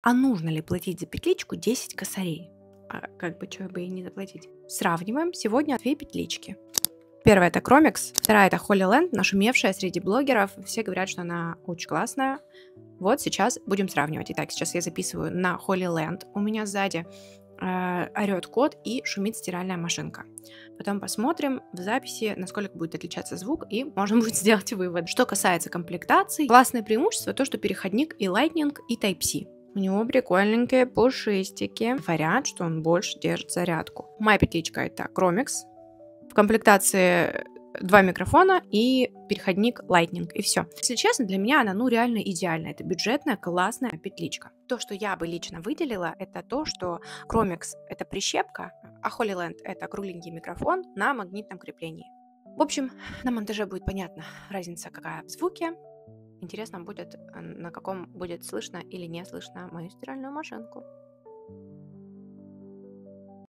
А нужно ли платить за петличку 10 косарей? А как бы, чё бы и не заплатить. Сравниваем сегодня 2 петлички. Первая это Кромикс, вторая это Holy Land, нашумевшая среди блогеров. Все говорят, что она очень классная. Вот сейчас будем сравнивать. Итак, сейчас я записываю на Holy Land. У меня сзади орет кот и шумит стиральная машинка. Потом посмотрим в записи, насколько будет отличаться звук, и можно будет сделать вывод. Что касается комплектации, классное преимущество то, что переходник и Lightning, и Type-C. У него прикольненькие пушистики. Говорят, что он больше держит зарядку. Моя петличка это Chromix. В комплектации 2 микрофона и переходник Lightning, и все. Если честно, для меня она, реально идеальная. Это бюджетная, классная петличка. То, что я бы лично выделила, это то, что Chromix — это прищепка, а Holy Land — это кругленький микрофон на магнитном креплении. В общем, на монтаже будет понятна разница какая в звуке. Интересно будет, на каком будет слышно или не слышно мою стиральную машинку.